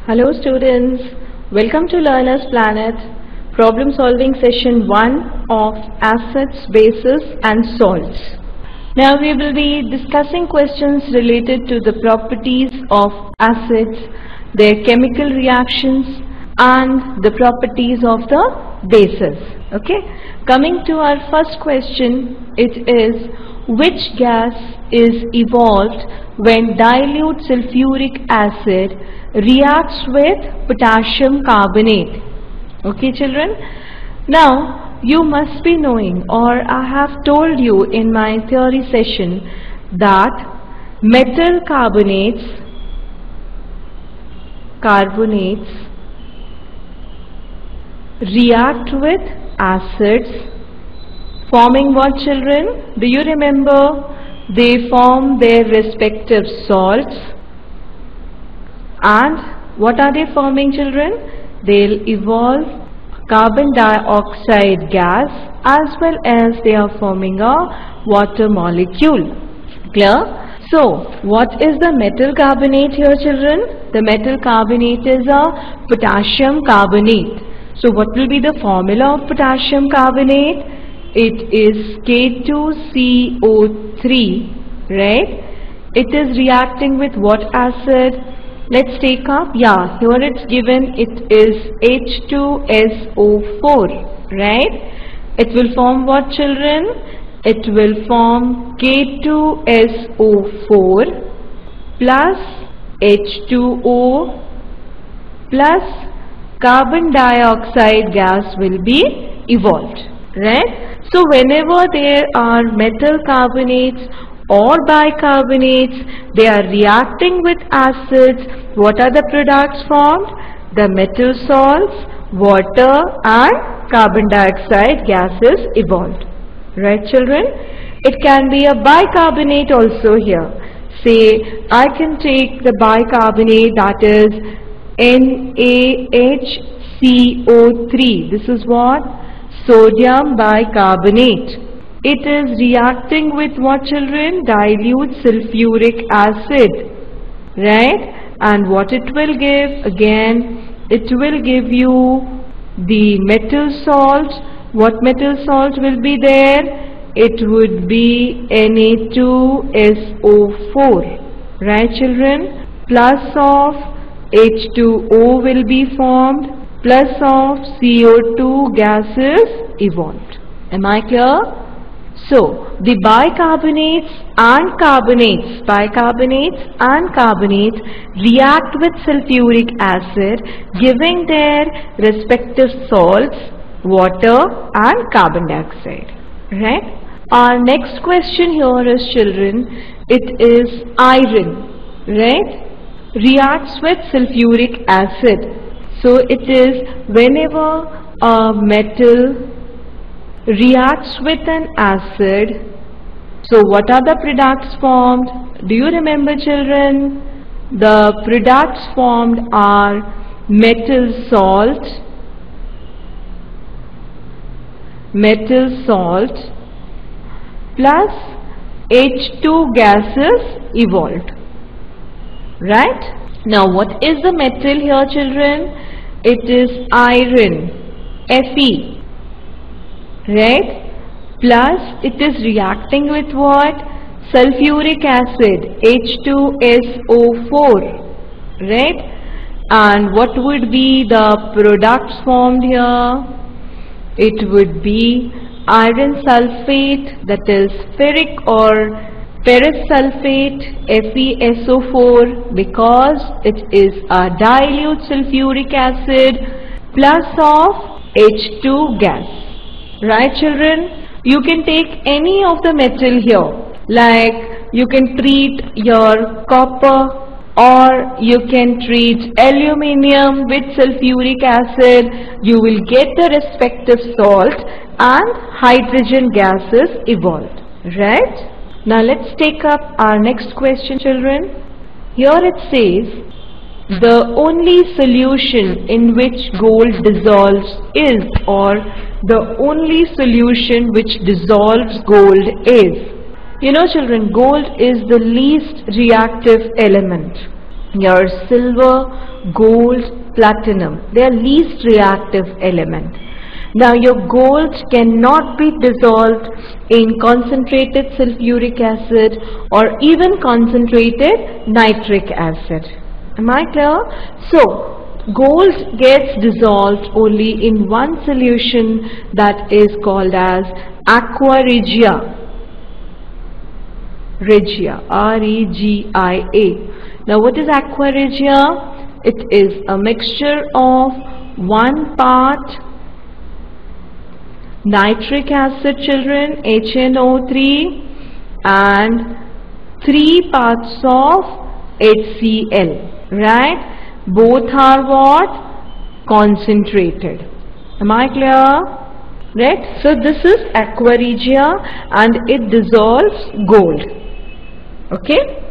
Hello students, welcome to Learner's Planet, problem solving session 1 of acids, bases and salts. Now we will be discussing questions related to the properties of acids, their chemical reactions and the properties of the bases. Okay, coming to our first question, it is which gas is evolved when dilute sulfuric acid reacts with potassium carbonate? Okay children, now you must be knowing, or I have told you in my theory session, that metal carbonates react with acids, forming what children? Do you remember? They form their respective salts. And what are they forming children? They'll evolve carbon dioxide gas as well as they are forming a water molecule. Clear? So, what is the metal carbonate here children? The metal carbonate is a potassium carbonate. So, what will be the formula of potassium carbonate? It is K2CO3, right? It is reacting with what acid? Let's take up, here it's given, it is H2SO4, right? It will form what children? It will form K2SO4 plus H2O plus carbon dioxide gas will be evolved, right? So whenever there are metal carbonates or bicarbonates, they are reacting with acids. What are the products formed? The metal salts, water and carbon dioxide gases evolved. Right children? It can be a bicarbonate also here. Say I can take the bicarbonate, that is NaHCO3. This is what? Sodium bicarbonate. It is reacting with what children? Dilute sulfuric acid, right? And what it will give? Again, it will give you the metal salt. What metal salt will be there? It would be Na2SO4, right children? Plus of H2O will be formed, plus of CO2 gases evolved. Am I clear? So, the bicarbonates and carbonates react with sulfuric acid, giving their respective salts, water and carbon dioxide. Right? Our next question here is children, it is iron, right? Reacts with sulfuric acid. So, it is whenever a metal reacts with an acid, so what are the products formed? Do you remember children? The products formed are metal salt plus H2 gases evolved, right? Now what is the metal here children? It is iron, Fe, right? Plus it is reacting with what? Sulfuric acid, H2SO4, right? And what would be the products formed here? It would be iron sulfate, that is ferric or ferrous sulfate, FeSO4, because it is a dilute sulfuric acid plus of H2 gas. Right children? You can take any of the metal here, like you can treat your copper or you can treat aluminium with sulfuric acid. You will get the respective salt and hydrogen gases evolved. Right? Now let's take up our next question children. Here it says, the only solution in which gold dissolves is, or the only solution which dissolves gold is. You know children, gold is the least reactive element, your silver, gold, platinum. They are least reactive element. Now your gold cannot be dissolved in concentrated sulfuric acid or even concentrated nitric acid. Am I clear? So gold gets dissolved only in one solution, that is called as aqua regia. Regia, R-E-G-I-A. Now what is aqua regia? It is a mixture of 1 part nitric acid, children, HNO3, and 3 parts of HCl, right? Both are what? Concentrated. Am I clear? Right? So this is aqua regia and it dissolves gold. Okay?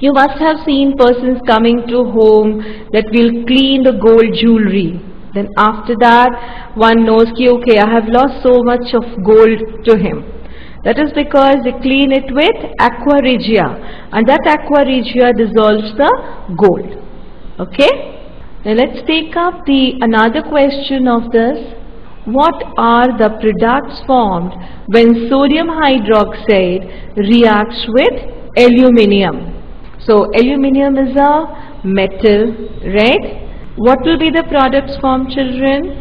You must have seen persons coming to home that will clean the gold jewelry. Then after that one knows ki okay, I have lost so much of gold to him. That is because they clean it with aqua regia, and that aqua regia dissolves the gold. Okay? Now let's take up another question of this. What are the products formed when sodium hydroxide reacts with aluminium? So aluminium is a metal, right? What will be the products formed, children?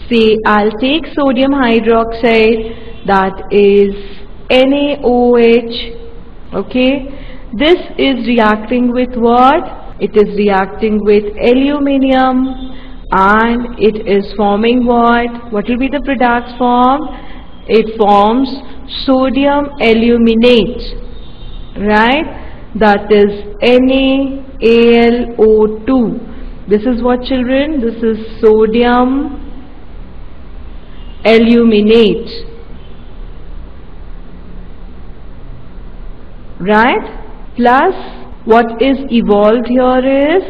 See, I'll take sodium hydroxide, that is NaOH. Okay, this is reacting with what? It is reacting with aluminium, and it is forming what? What will be the products formed? It forms sodium aluminate, right? That is NaAlO2. This is what, children? This is sodium aluminate, right? Plus what is evolved here is,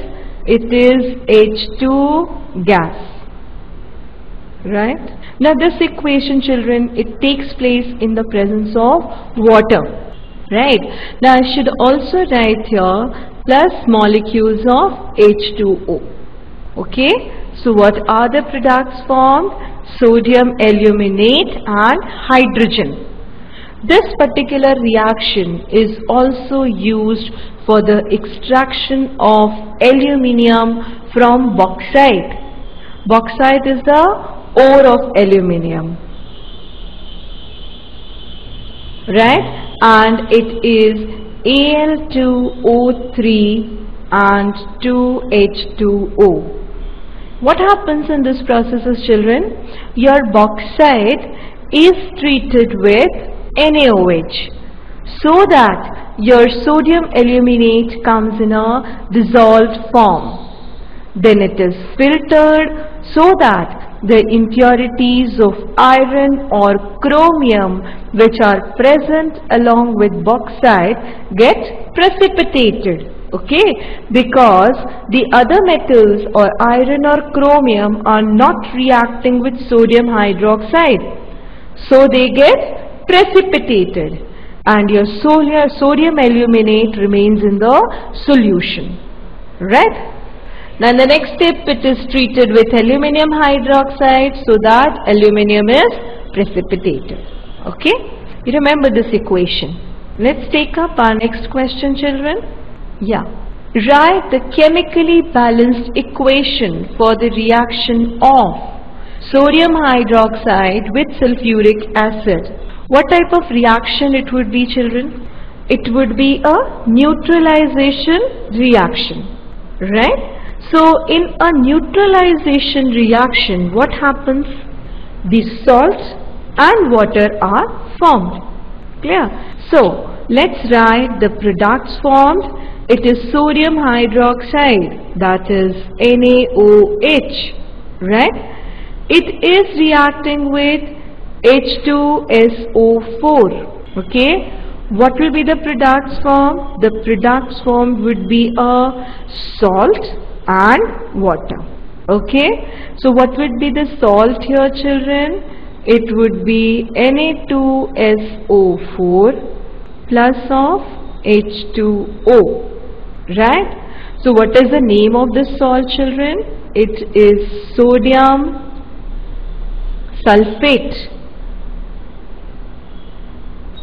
it is H2 gas, right? Now this equation, children, it takes place in the presence of water, right? Now I should also write here plus molecules of H2O. Okay, so what are the products formed? Sodium aluminate and hydrogen. This particular reaction is also used for the extraction of aluminium from bauxite. Bauxite is the ore of aluminium, right? And it is Al2O3 and 2H2O. What happens in this process is, children, your bauxite is treated with NaOH so that your sodium aluminate comes in a dissolved form. Then it is filtered so that the impurities of iron or chromium which are present along with bauxite get precipitated. Okay, because the other metals or iron or chromium are not reacting with sodium hydroxide, so they get precipitated and your sodium aluminate remains in the solution, right? Now in the next step, it is treated with aluminium hydroxide so that aluminium is precipitated. Okay, you remember this equation. Let's take up our next question, children. Yeah, write the chemically balanced equation for the reaction of sodium hydroxide with sulfuric acid. What type of reaction it would be, children? It would be a neutralization reaction, right? So in a neutralization reaction, what happens? The salt and water are formed. Clear? So let's write the products formed. It is sodium hydroxide, that is NaOH, right? It is reacting with H2SO4. Okay, what will be the products formed? The products formed would be a salt and water. Okay, so what would be the salt here, children? It would be Na2SO4 plus of H2O, right? So what is the name of this salt, children? It is sodium sulfate,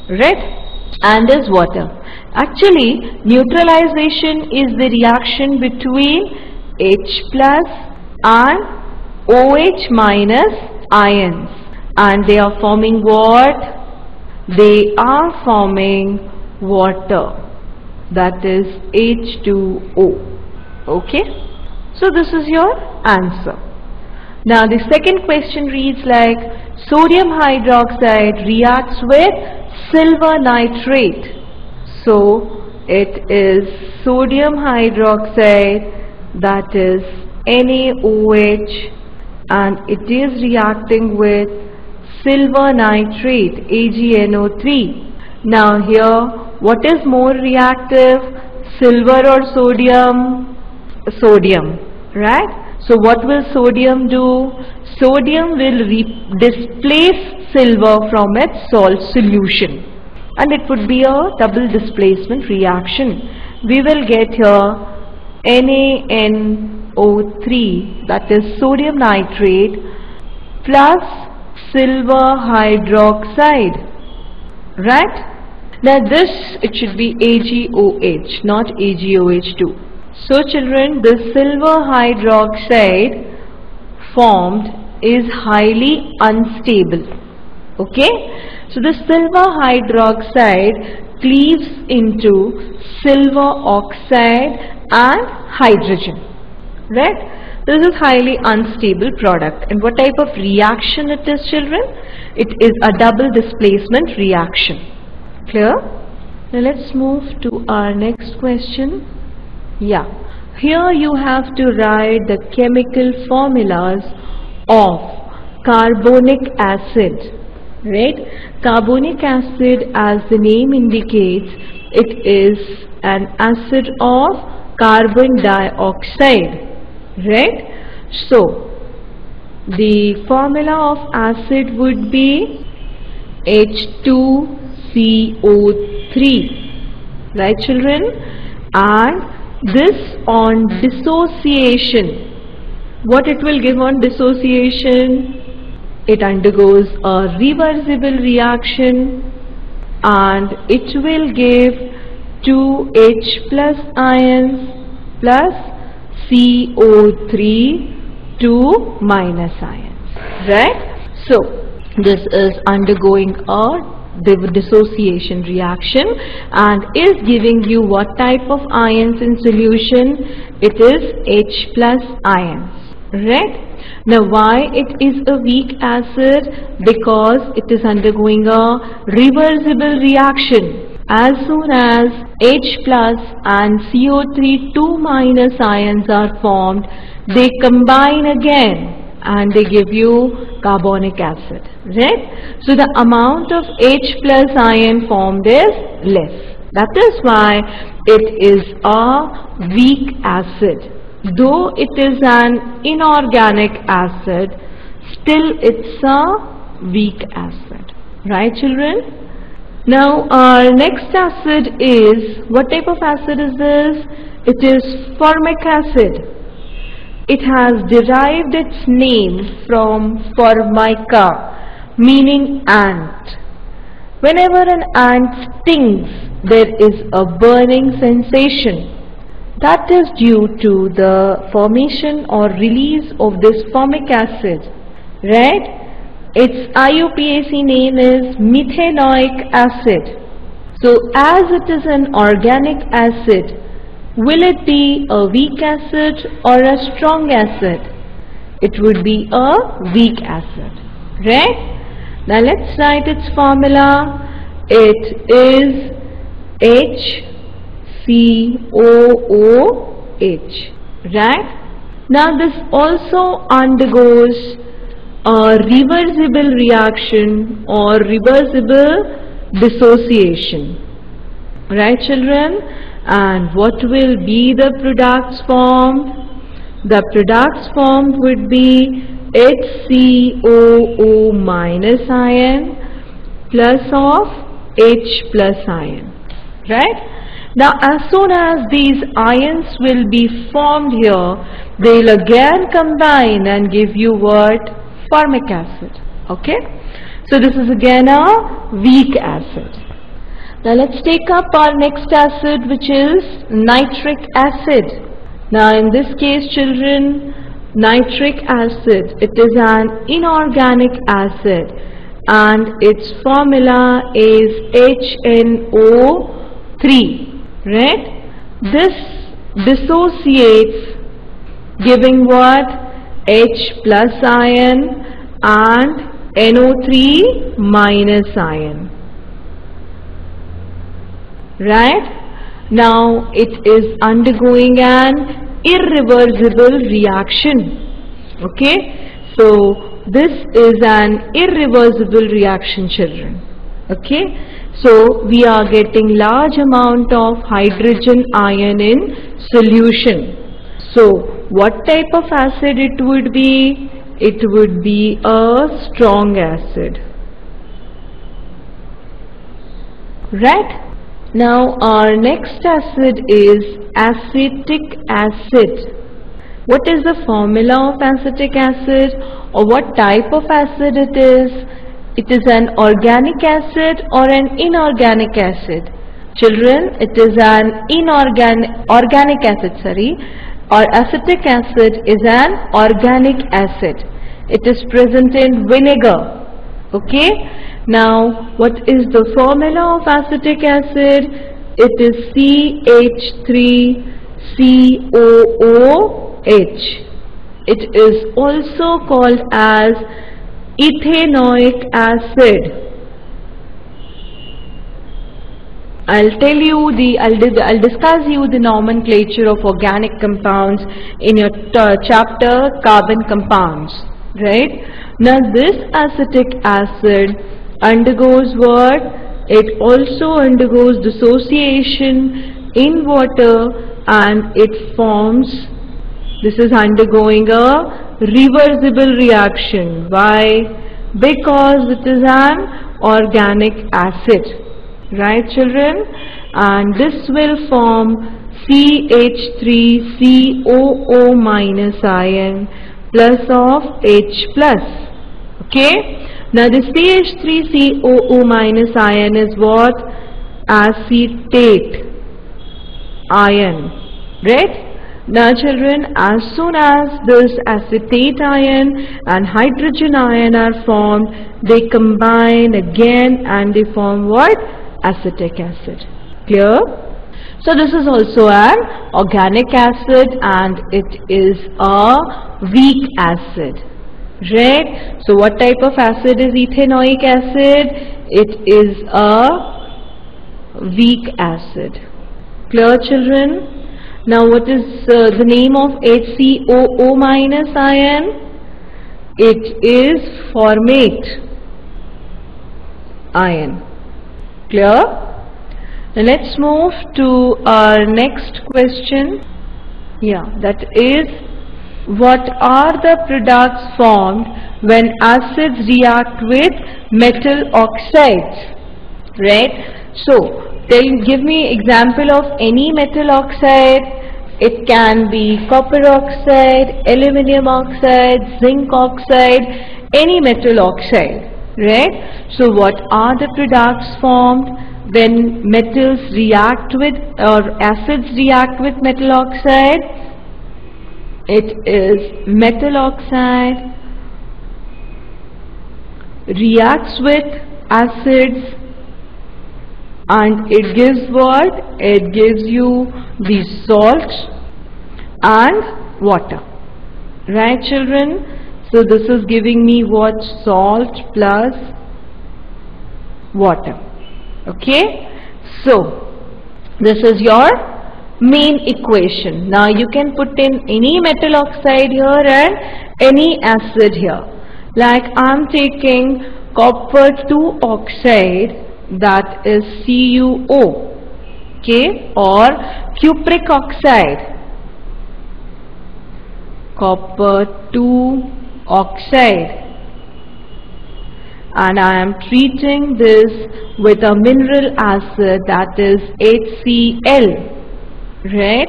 right? And is water. Actually, neutralization is the reaction between H plus and OH minus ions, and they are forming what? They are forming water, that is H2O. Okay, so this is your answer. Now the second question reads like, sodium hydroxide reacts with silver nitrate. So it is sodium hydroxide, that is NaOH, and it is reacting with silver nitrate, AgNO3. Now here, what is more reactive, silver or sodium? Sodium, right? So what will sodium do? Sodium will displace silver from its salt solution, and it would be a double displacement reaction. We will get here NaNO3, that is sodium nitrate, plus silver hydroxide, right? Now this, it should be AgOH, not AgOH2. So children, the silver hydroxide formed is highly unstable. Okay, so the silver hydroxide cleaves into silver oxide and hydrogen, right? This is highly unstable product. And what type of reaction it is, children? It is a double displacement reaction. Clear? Now let's move to our next question. Yeah, here you have to write the chemical formulas of carbonic acid, right? Carbonic acid, as the name indicates, it is an acid of carbon dioxide, right? So the formula of acid would be H2CO3, right children? And this on dissociation, what it will give on dissociation? It undergoes a reversible reaction and it will give 2H plus ions plus CO3 2 minus ions, right? So this is undergoing a dissociation reaction and is giving you what type of ions in solution? It is H plus ions, right? Now why it is a weak acid? Because it is undergoing a reversible reaction. As soon as H plus and CO3 2 minus ions are formed, they combine again and they give you carbonic acid, right? So the amount of H plus ion formed is less. That is why it is a weak acid. Though it is an inorganic acid, still it's a weak acid, right children? Now our next acid is, what type of acid is this? It is formic acid. It has derived its name from formica, meaning ant. Whenever an ant stings, there is a burning sensation. That is due to the formation or release of this formic acid, right? Its IUPAC name is methanoic acid. So as it is an organic acid, will it be a weak acid or a strong acid? It would be a weak acid, right? Now let's write its formula. It is HCOOH, right? Now this also undergoes a reversible reaction or reversible dissociation, right children? And what will be the products formed? The products formed would be HCOO minus ion plus of H plus ion, right? Now as soon as these ions will be formed here, they will again combine and give you what? Formic acid. Okay? So this is again a weak acid. Now let's take up our next acid, which is nitric acid. Now in this case, children, nitric acid, it is an inorganic acid and its formula is HNO3. Right? This dissociates, giving what? H plus ion and NO3 minus ion. Right? Now it is undergoing an irreversible reaction. Okay? So this is an irreversible reaction, children. Okay? So we are getting large amount of hydrogen ion in solution. So what type of acid it would be? It would be a strong acid. Right? Now our next acid is acetic acid. What is the formula of acetic acid, or what type of acid it is? It is an organic acid or an inorganic acid? Children, it is an organic acid, or acetic acid is an organic acid. It is present in vinegar. Okay? Now, what is the formula of acetic acid? It is CH3COOH. It is also called as ethanoic acid. I'll discuss you the nomenclature of organic compounds in your chapter carbon compounds. Right? Now this acetic acid undergoes what? It also undergoes dissociation in water and it forms, this is undergoing a reversible reaction. Why? Because it is an organic acid. Right, children? And this will form CH3COO minus ion plus of H plus. Okay? Now the CH3COO minus ion is what? Acetate ion. Right? Now children, as soon as this acetate ion and hydrogen ion are formed, they combine again and they form what? Acetic acid. Clear? So this is also an organic acid and it is a weak acid. Right? So what type of acid is ethanoic acid? It is a weak acid. Clear, children? Now what is the name of HCOO minus ion? It is formate ion. Clear? Now let's move to our next question. Yeah, that is, what are the products formed when acids react with metal oxides? Right? So give me example of any metal oxide. It can be copper oxide, aluminium oxide, zinc oxide, any metal oxide. Right? So what are the products formed when metals react with, or acids react with metal oxide? It is metal oxide reacts with acids and it gives what? It gives you the salt and water. Right, children? So this is giving me what? Salt plus water. Okay? So this is your main equation. Now you can put in any metal oxide here and any acid here. Like I am taking copper 2 oxide, that is CuO, okay, or cupric oxide, copper 2 oxide, and I am treating this with a mineral acid, that is HCl, right?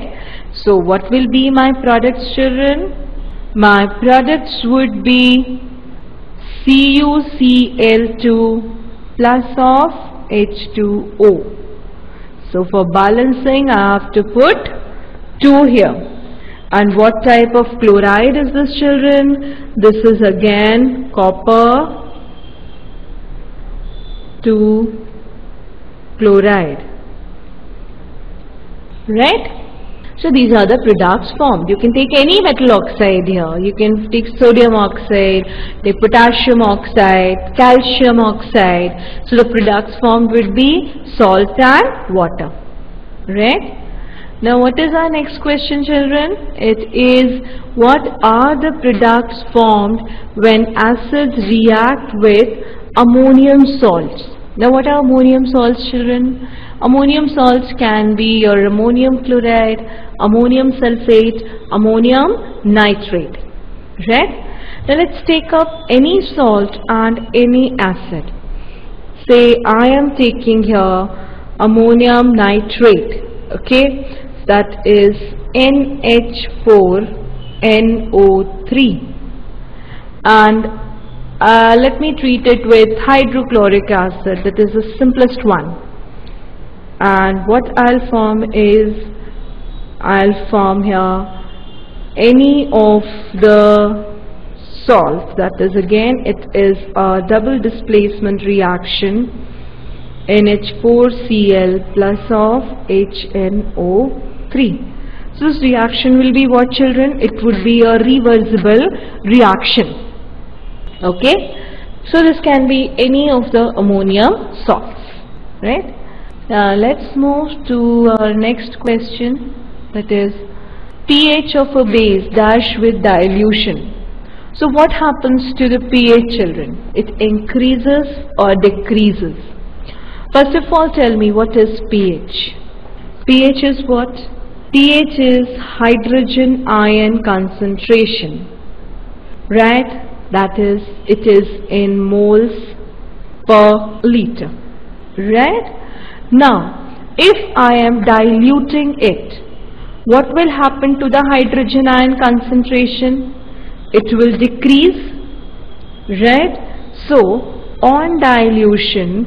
So what will be my products, children? My products would be CuCl2 plus of H2O. So for balancing I have to put 2 here. And what type of chloride is this, children? This is again copper 2 chloride, right? So these are the products formed. You can take any metal oxide here. You can take sodium oxide, take potassium oxide, calcium oxide. So the products formed would be salt and water, right? Now what is our next question, children? It is, what are the products formed when acids react with ammonium salts? Now what are ammonium salts, children? Ammonium salts can be your ammonium chloride, ammonium sulfate, ammonium nitrate, right? Now let's take up any salt and any acid. Say I am taking here ammonium nitrate, okay? That is NH4NO3, and let me treat it with hydrochloric acid, that is the simplest one. And what I'll form is, I'll form here any of the salts, that is again it is a double displacement reaction, NH4Cl plus of HNO3. So this reaction will be what, children? It would be a reversible reaction, okay? So this can be any of the ammonium salts, right? Let's move to our next question, that is pH of a base dash with dilution. So what happens to the pH, children? It increases or decreases? First of all, tell me, what is pH? pH is what? pH is hydrogen ion concentration, right? That is, it is in moles per liter, right? Now, if I am diluting it, what will happen to the hydrogen ion concentration? It will decrease, right? So, on dilution,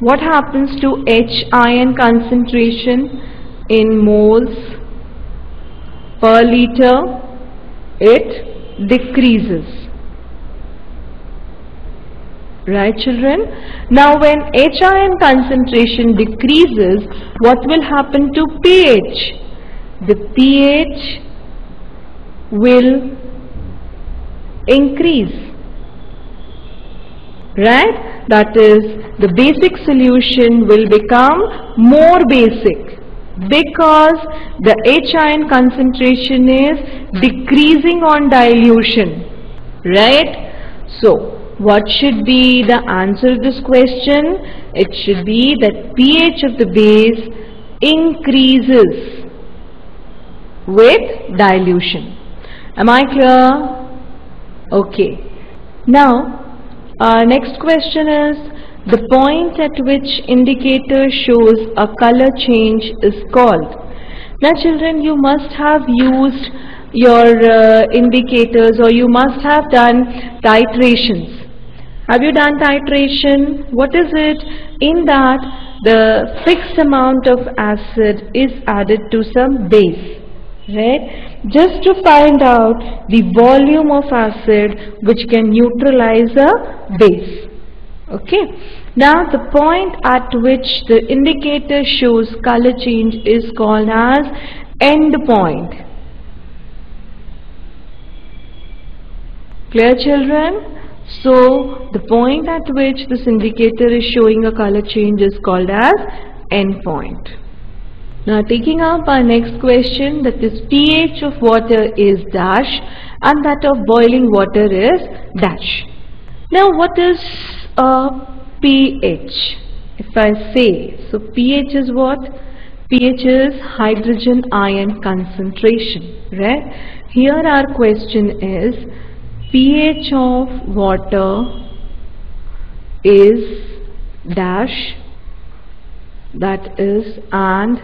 what happens to H ion concentration in moles per liter? It decreases. Right, children? Now when H ion concentration decreases, what will happen to pH? The pH will increase. Right? That is, the basic solution will become more basic because the H ion concentration is decreasing on dilution. Right? So, what should be the answer to this question? It should be that pH of the base increases with dilution. Am I clear? Okay. Now, our next question is, the point at which indicator shows a color change is called. Now children, you must have used your indicators, or you must have done titrations. Have you done titration? What is it? In that, the fixed amount of acid is added to some base, right? Just to find out the volume of acid which can neutralize a base. Okay. Now the point at which the indicator shows color change is called as end point. Clear, children? So the point at which this indicator is showing a color change is called as end point. Now taking up our next question, that is pH of water is dash and that of boiling water is dash. Now what is a pH? If I say, so pH is what? pH is hydrogen ion concentration, right? Here our question is pH of water is dash, that is, and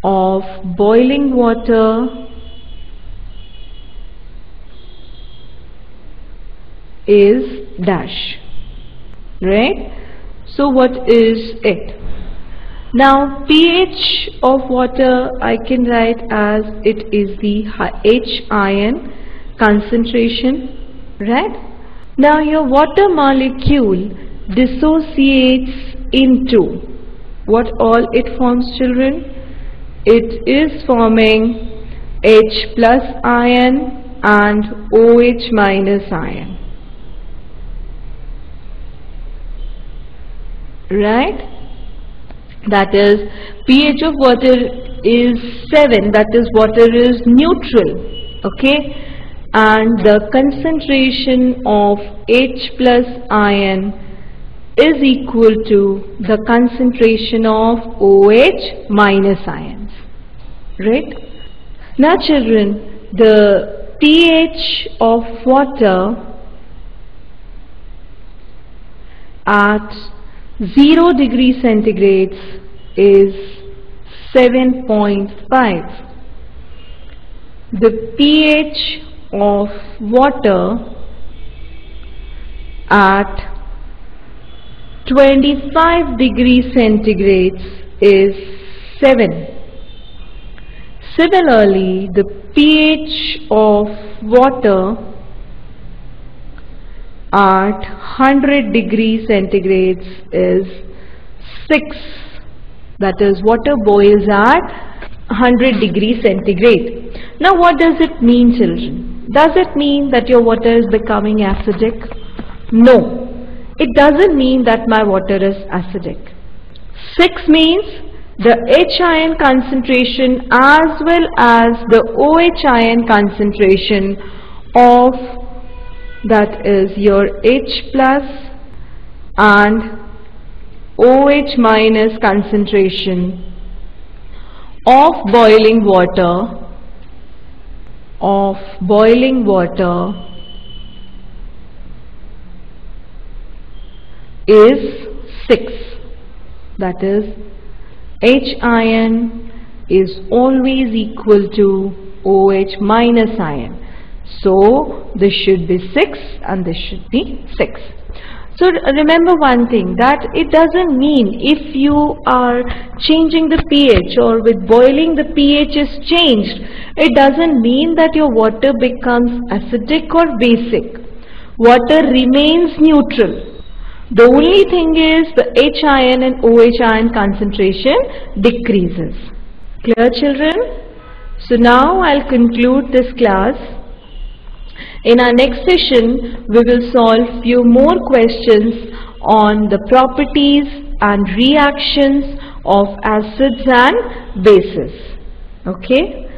of boiling water is dash, right? So what is it? Now pH of water I can write as it is the H ion concentration, right? Now your water molecule dissociates into what all it forms, children? It is forming H plus ion and OH minus ion, right? That is, pH of water is 7, that is, water is neutral, okay, and the concentration of H plus ion is equal to the concentration of OH minus ions, right? Now children, the pH of water at 0 degree centigrade is 7.5. The pH of water at 25 degree centigrade is 7. Similarly, the pH of water at 100 degree centigrade is 6. That is, water boils at 100 degree centigrade. Now what does it mean, children? Does it mean that your water is becoming acidic? No, it doesn't mean that my water is acidic. 6 means the H ion concentration as well as the OH ion concentration of, that is, your H plus and OH minus concentration of boiling water is 6. That is, H ion is always equal to OH minus ion. So this should be 6 and this should be 6. So remember one thing, that it doesn't mean if you are changing the pH or with boiling the pH is changed, it doesn't mean that your water becomes acidic or basic. Water remains neutral. The only thing is the H ion and OH ion concentration decreases. Clear, children? So now I'll conclude this class. In our next session, we will solve few more questions on the properties and reactions of acids and bases. Okay?